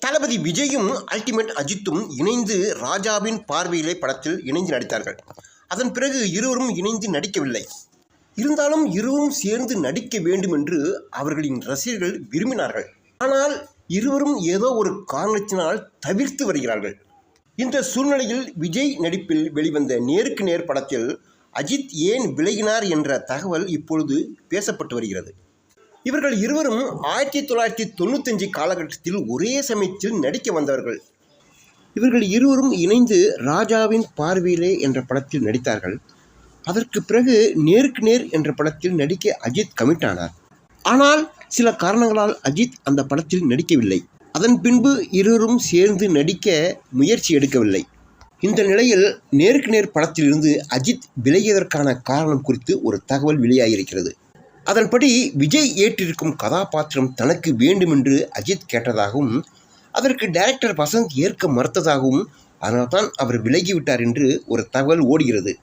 தளபதி விஜயும் அல்டிமேட் அஜித்தும் இணைந்து ராஜாவின் பார்வையிலே படத்தில் இணைந்து நடித்தார்கள். அதன் பிறகு இருவரும் இணைந்து நடிக்கவில்லை. இருந்தாலும் இருவரும் சேர்ந்து நடிக்க வேண்டும் என்று அவர்களின் ரசிகர்கள் விரும்பினார்கள். ஆனால் இருவரும் ஏதோ ஒரு காரணத்தினால் தவிர்த்து வருகிறார்கள். இந்த சூழ்நிலையில் விஜய் நடிப்பில் வெளிவந்த நேருக்கு நேர் படத்தில் அஜித் ஏன் விலகினார் என்ற தகவல் இப்பொழுது பேசப்பட்டு வருகிறது. இவர்கள் இருவரும் 1995 காலகட்டத்தில் ஒரே சமயத்தில் நடிக்க வந்தவர்கள். இவர்கள் இருவரும் இணைந்து ராஜாவின் பார்வையிலே என்ற படத்தில் நடித்தார்கள். அதற்கு பிறகு நேருக்கு நேர் என்ற படத்தில் நடிக்க அஜித் கமிட் ஆனார். ஆனால் சில காரணங்களால் அஜித் அந்த படத்தில் நடிக்கவில்லை. அதன் பின்பு இருவரும் சேர்ந்து நடிக்க முயற்சி எடுக்கவில்லை. இந்த நிலையில் நேருக்கு நேர் படத்திலிருந்து அஜித் விலகியதற்கான காரணம் குறித்து ஒரு தகவல் வெளியாகியிருக்கிறது. அதன்படி விஜய் ஏற்றிருக்கும் கதாபாத்திரம் தனக்கு வேண்டுமென்று அஜித் கேட்டதாகவும் அதற்கு டைரக்டர் வசந்த் ஏற்க மறுத்ததாகவும் அதனால்தான் அவர் விலகிவிட்டார் என்று ஒரு தகவல் ஓடுகிறது.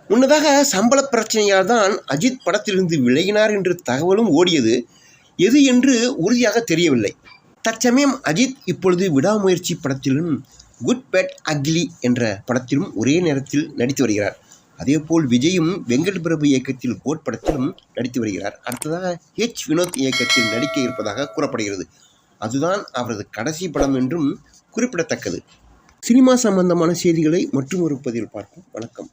முன்னதாக சம்பள பிரச்சனையால் தான் அஜித் படத்திலிருந்து விலகினார் என்று தகவலும் ஓடியது. எது என்று உறுதியாக தெரியவில்லை. தற்சமயம் அஜித் இப்பொழுது விடாமுயற்சி படத்திலும் குட் பேட் அக்லி என்ற படத்திலும் ஒரே நேரத்தில் நடித்து வருகிறார். அதேபோல் விஜயும் வெங்கட் பிரபு இயக்கத்தில் கோட் படத்திலும் நடித்து வருகிறார். அடுத்ததாக வினோத் இயக்கத்தில் நடிக்க இருப்பதாக கூறப்படுகிறது. அதுதான் அவரது கடைசி படம் என்றும் குறிப்பிடத்தக்கது. சினிமா சம்பந்தமான செய்திகளை மற்றும் ஒரு பதிவில் பார்ப்போம். வணக்கம்.